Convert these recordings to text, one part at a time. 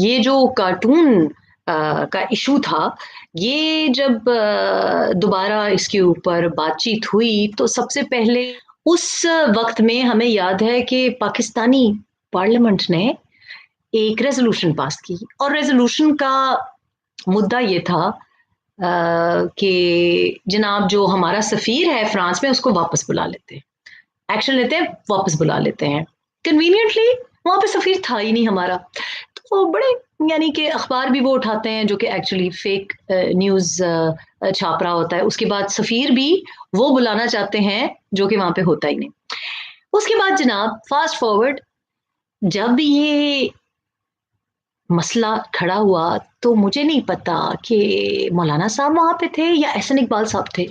ये जो कार्टून का इशू था, ये जब दोबारा इसके ऊपर बातचीत हुई, तो सबसे पहले उस वक़्त में हमें याद है कि पाकिस्तानी पार्लियामेंट ने एक रेज़ोल्यूशन पास की और रेज़ोल्यूशन का मुद्दा ये था कि जनाब जो हमारा सफ़ीर है फ्रांस में उसको वापस बुला लेते हैं। एक्शन लेते हैं, वापस बुला लेते हैं। कन्वीनियंटली वहाँ पे सफ़ीर था ही नहीं हमारा। तो बड़े यानी कि अखबार भी वो उठाते हैं जो कि एक्चुअली फेक न्यूज़ छाप रहा होता है। उसके बाद सफ़ीर भी वो बुलाना चाहते हैं जो कि वहाँ पे होता ही नहीं। उसके बाद जनाब फ़ास्ट फॉरवर्ड जब ये मसला खड़ा हुआ तो मुझे नहीं पता कि मौलाना साहब वहाँ पे थे या एहसन इकबाल साहब थे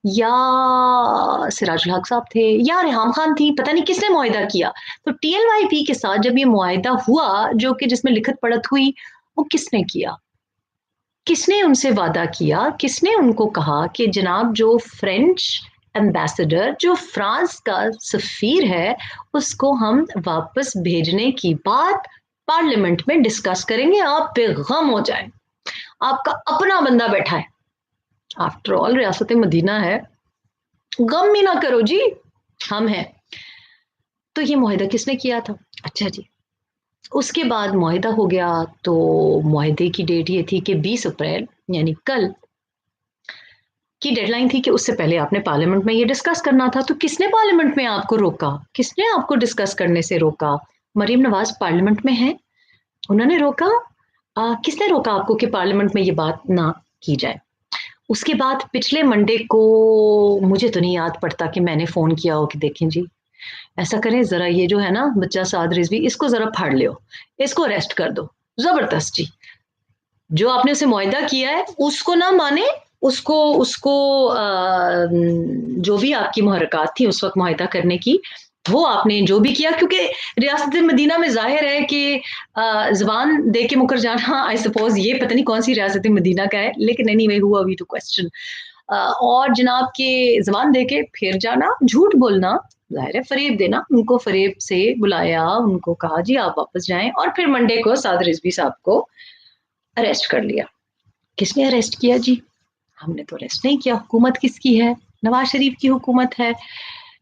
या सिराजुल हक साहब थे या रेहाम खान थी, पता नहीं किसने मुआहिदा किया। तो टीएलवाईपी के साथ जब ये मुआहिदा हुआ जो कि जिसमें लिखत पढ़त हुई, वो किसने किया? किसने उनसे वादा किया? किसने उनको कहा कि जनाब जो फ्रेंच एम्बेसडर जो फ्रांस का सफ़ीर है, उसको हम वापस भेजने की बात पार्लियामेंट में डिस्कस करेंगे, आप बेगम हो जाएं। आपका अपना बंदा बैठा है। आफ्टर ऑल रियासत मदीना है, गम ही ना करो जी, हम हैं। तो ये मुआहिदा किसने किया था? अच्छा जी, उसके बाद मुआहिदा हो गया, तो मुआहिदे की डेट ये थी कि 20 अप्रैल यानी कल की डेडलाइन थी कि उससे पहले आपने पार्लियामेंट में ये डिस्कस करना था। तो किसने पार्लियामेंट में आपको रोका? किसने आपको डिस्कस करने से रोका? मरीम नवाज पार्लियामेंट में है, उन्होंने रोका। किसने रोका आपको कि पार्लियामेंट में ये बात ना की जाए? उसके बाद पिछले मंडे को मुझे तो नहीं याद पड़ता कि मैंने फ़ोन किया हो कि देखें जी, ऐसा करें ज़रा ये जो है ना बच्चा साद रिज़वी इसको ज़रा फाड़ लो, इसको अरेस्ट कर दो। ज़बरदस्त जी। जो आपने उसे मुआहिदा किया है उसको ना माने, उसको उसको जो भी आपकी मुहर्रकात थी उस वक़्त मुआहिदा करने की, वो आपने जो भी किया क्योंकि रियासत मदीना में ज़ाहिर है कि ज़ुबान दे के मुकर जाना आई सपोज़ ये पता नहीं कौन-सी रियासत मदीना का है, लेकिन anyway who are we to question और जनाब के ज़ुबान दे के फिर जाना, झूठ बोलना, ज़ाहिर है फ़रेब देना, उनको फ़रेब से बुलाया, उनको कहा जी आप वापस जाएँ और फिर मंडे को साद रिज़वी साहब को अरेस्ट कर लिया। किसने अरेस्ट किया जी? हमने तो अरेस्ट नहीं किया। हुकूमत किसकी है? नवाज़ शरीफ की हुकूमत है।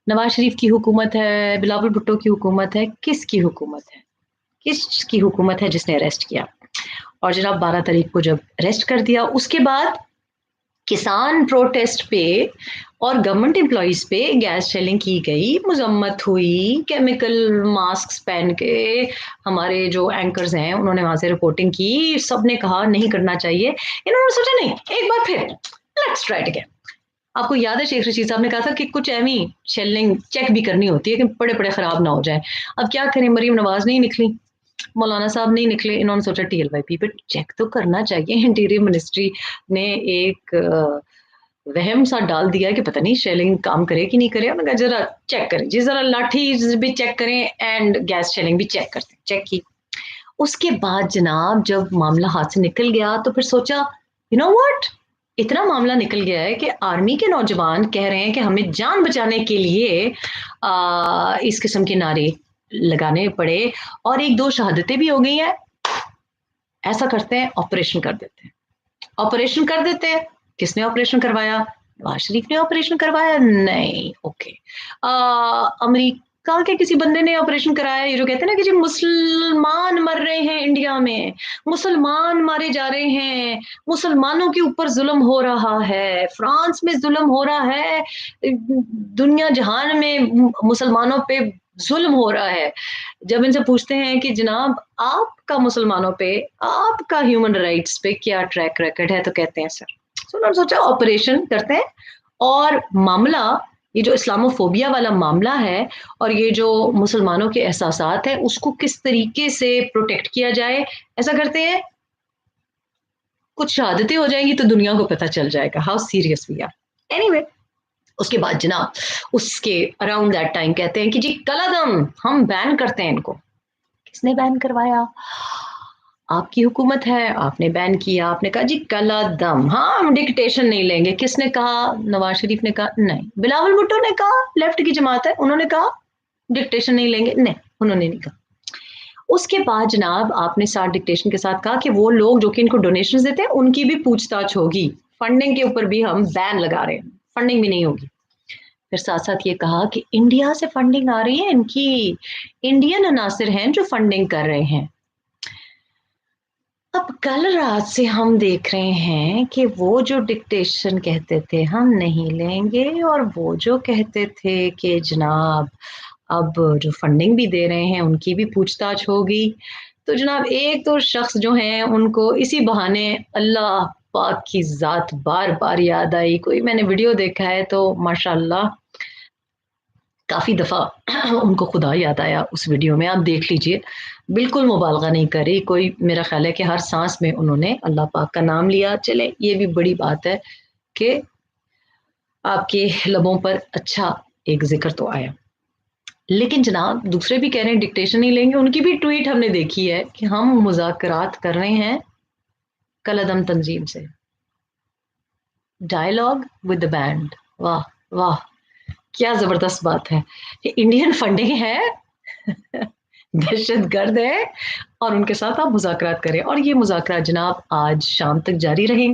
नवाज़ शरीफ की हुकूमत है, बिलावल भुट्टो की हुकूमत है, किसकी हुकूमत है? किसकी हुकूमत है जिसने अरेस्ट किया? और जनाब 12 तारीख को जब अरेस्ट कर दिया, उसके बाद किसान प्रोटेस्ट पे और गवर्नमेंट एम्प्लॉइज़ पे गैस शेलिंग की गई, मज़म्मत हुई, केमिकल मास्क्स पहन के हमारे जो एंकर्स हैं, उन्होंने वहाँ से रिपोर्टिंग की, सबने कहा नहीं करना चाहिए। इन्होंने सोचा नहीं, एक बार फिर लेट्स ट्राई इट अगेन। आपको याद है शेख रशीद साहब ने कहा था कि कुछ एवी शेलिंग चेक भी करनी होती है कि पड़े-पड़े खराब ना हो जाएँ। अब क्या करें मरीम नवाज़ नहीं निकली, मौलाना साहब नहीं निकले, इन्होंने सोचा टीएलवाईपी पे चेक तो करना चाहिए। इंटीरियर मिनिस्ट्री ने एक वहम सा डाल दिया कि पता नहीं शेलिंग काम करे कि नहीं करे। उन्होंने कहा जरा चेक करें जी, जरा लाठी भी चेक करें एंड गैस शेलिंग भी चेक करते हैं। चेक की। उसके बाद जनाब जब मामला हाथ से निकल गया तो फिर सोचा यू नो व्हाट, इतना मामला निकल गया है कि आर्मी के नौजवान कह रहे हैं कि हमें जान बचाने के लिए इस किस्म के नारे लगाने पड़े और एक दो शहादतें भी हो गई हैं। ऐसा करते हैं ऑपरेशन कर देते हैं, ऑपरेशन कर देते हैं। किसने ऑपरेशन करवाया? नवाज शरीफ ने ऑपरेशन करवाया? नहीं। ओके। अमेरिका के किसी बंदे ने ऑपरेशन कराया? ये जो कहते हैं ना कि जी मुसलमान मर रहे हैं इंडिया में, मुसलमान मारे जा रहे हैं, मुसलमानों के ऊपर जुल्म हो रहा है, फ्रांस में जुल्म हो रहा है, दुनिया जहान में मुसलमानों पे जुल्म हो रहा है। जब इनसे पूछते हैं कि जनाब आपका मुसलमानों पे, आपका ह्यूमन राइट्स पे क्या ट्रैक रिकॉर्ड है, तो कहते हैं सर। तो उन्होंने सोचा ऑपरेशन करते हैं और मामला ये जो इस्लामोफोबिया वाला मामला है और ये जो मुसलमानों के एहसासात है उसको किस तरीके से प्रोटेक्ट किया जाए, ऐसा करते हैं। कुछ शहादतें हो जाएंगी तो दुनिया को पता चल जाएगा how serious we are. Anyway उसके बाद जनाब उसके अराउंड दैट टाइम कहते हैं कि जी कलादम हम बैन करते हैं इनको। किसने बैन करवाया? आपकी हुकूमत है, आपने बैन किया, आपने कहा जी कला दम, हाँ हम डिक्टेशन नहीं लेंगे। किसने कहा? नवाज शरीफ ने कहा नहीं। बिलावल भुट्टो ने कहा, लेफ्ट की जमात है, उन्होंने कहा डिक्टेशन नहीं लेंगे, नहीं उन्होंने नहीं कहा। उसके बाद जनाब आपने साथ डिक्टेशन के साथ कहा कि वो लोग जो कि इनको डोनेशंस देते हैं, उनकी भी पूछताछ होगी। फंडिंग के ऊपर भी हम बैन लगा रहे हैं, फंडिंग भी नहीं होगी। फिर साथ-साथ ये कहा कि इंडिया से फंडिंग आ रही है, इनकी इंडियन अनासिर हैं जो फंडिंग कर रहे हैं। अब कल रात से हम देख रहे हैं कि वो जो डिक्टेशन कहते थे हम नहीं लेंगे, और वो जो कहते थे कि जनाब अब जो फंडिंग भी दे रहे हैं उनकी भी पूछताछ होगी। तो जनाब एक तो शख्स जो हैं उनको इसी बहाने अल्लाह पाक की ज़ात बार-बार याद आई। कोई मैंने वीडियो देखा है तो माशाअल्लाह काफ़ी दफ़ा उनको खुदा याद आया उस वीडियो में, आप देख लीजिए। बिल्कुल मुबालगा नहीं कर रही, कोई मेरा ख़्याल है कि हर साँस में उन्होंने अल्लाह पाक का नाम लिया। चलें, ये भी बड़ी बात है कि आपके लबों पर अच्छा एक ज़िक्र तो आया। लेकिन जनाब दूसरे भी कह रहे हैं डिक्टेशन नहीं लेंगे, उनकी भी ट्वीट हमने देखी है कि हम मुज़ाकरात कर रहे हैं कल-अदम तंज़ीम से। Dialogue with the band. वाह! वाह! क्या ज़बरदस्त बात है कि इंडियन फंडिंग है, दहशतगर्द है और उनके साथ आप मुज़ाकरात करें, और ये मुज़ाकरात जनाब आज शाम तक जारी रहेंगे।